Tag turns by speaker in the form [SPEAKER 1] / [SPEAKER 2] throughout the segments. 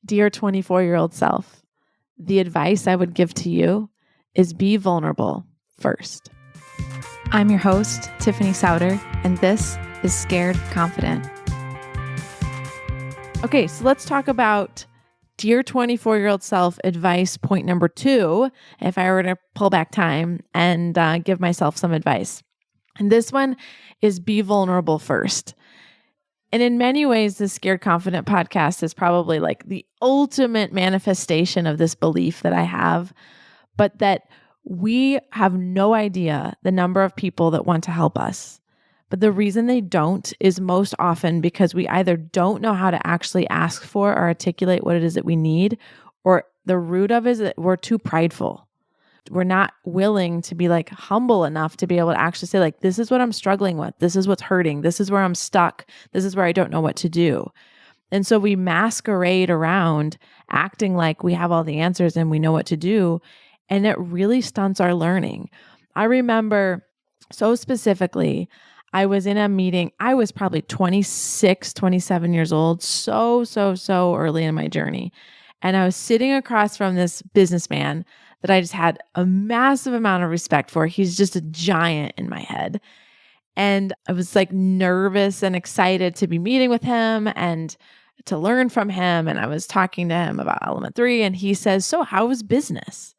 [SPEAKER 1] Dear 24-year-old self, the advice I would give to you is be vulnerable first. I'm your host, Tiffany Souter, and this is Scared Confident. Okay, so let's talk about Dear 24-year-old self advice point number 2, if I were to pull back time and give myself some advice. And this one is be vulnerable first. And in many ways, the Scared Confident podcast is probably like the ultimate manifestation of this belief that I have, but that we have no idea the number of people that want to help us. But the reason they don't is most often because we either don't know how to actually ask for or articulate what it is that we need, or the root of it is that we're too prideful. We're not willing to be like humble enough to be able to actually say like, this is what I'm struggling with. This is what's hurting. This is where I'm stuck. This is where I don't know what to do. And so we masquerade around acting like we have all the answers and we know what to do. And it really stunts our learning. I remember so specifically, I was in a meeting. I was probably 26, 27 years old, so early in my journey. And I was sitting across from this businessman that I just had a massive amount of respect for. He's just a giant in my head. And I was like nervous and excited to be meeting with him and to learn from him. And I was talking to him about Element 3, and he says, "So how was business?"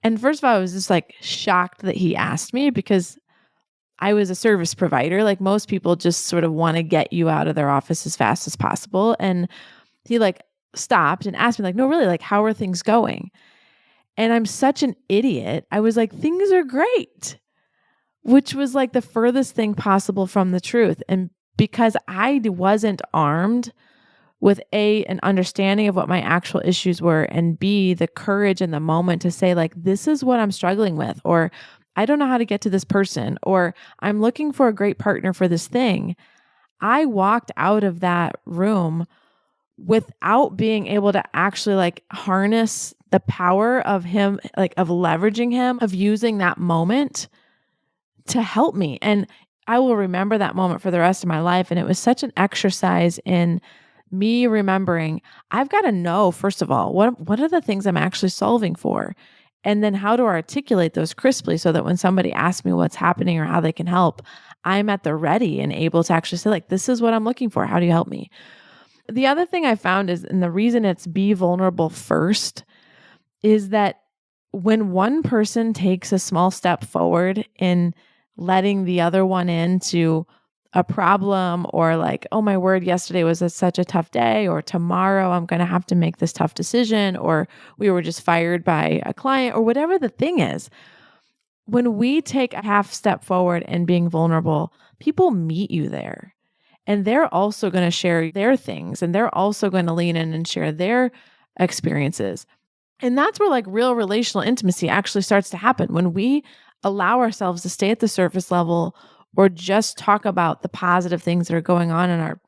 [SPEAKER 1] And first of all, I was just like shocked that he asked me, because I was a service provider. Like most people just sort of want to get you out of their office as fast as possible. And he like stopped and asked me like, "No, really, like how are things going?" And I'm such an idiot. I was like, "Things are great," which was like the furthest thing possible from the truth. And because I wasn't armed with an understanding of what my actual issues were, and B, the courage in the moment to say like, this is what I'm struggling with, or I don't know how to get to this person, or I'm looking for a great partner for this thing, I walked out of that room without being able to actually like harness the power of him, like of leveraging him, of using that moment to help me. And I will remember that moment for the rest of my life. And it was such an exercise in me remembering, I've got to know, first of all, what are the things I'm actually solving for? And then how to articulate those crisply so that when somebody asks me what's happening or how they can help, I'm at the ready and able to actually say like, this is what I'm looking for. How do you help me? The other thing I found is, and the reason it's be vulnerable first, is that when one person takes a small step forward in letting the other one into a problem, or like, oh my word, yesterday was such a tough day, or tomorrow I'm going to have to make this tough decision, or we were just fired by a client, or whatever the thing is, when we take a half step forward and being vulnerable, people meet you there. And they're also going to share their things, and they're also going to lean in and share their experiences. And that's where like real relational intimacy actually starts to happen. When we allow ourselves to stay at the surface level, or just talk about the positive things that are going on in our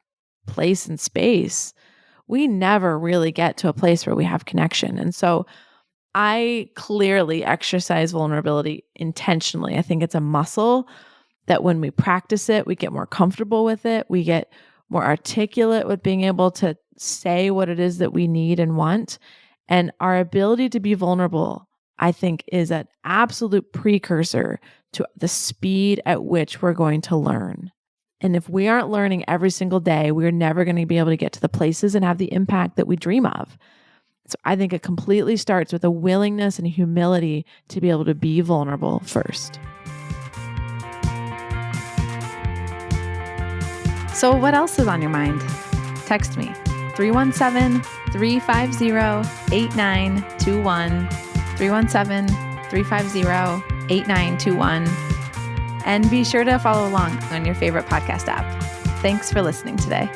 [SPEAKER 1] place and space, we never really get to a place where we have connection. And so I clearly exercise vulnerability intentionally. I think it's a muscle that when we practice it, we get more comfortable with it. We get more articulate with being able to say what it is that we need and want. And our ability to be vulnerable, I think, is an absolute precursor to the speed at which we're going to learn. And if we aren't learning every single day, we're never going to be able to get to the places and have the impact that we dream of. So I think it completely starts with a willingness and humility to be able to be vulnerable first. So what else is on your mind? Text me, 317-350-8921, 317-350-8921. And be sure to follow along on your favorite podcast app. Thanks for listening today.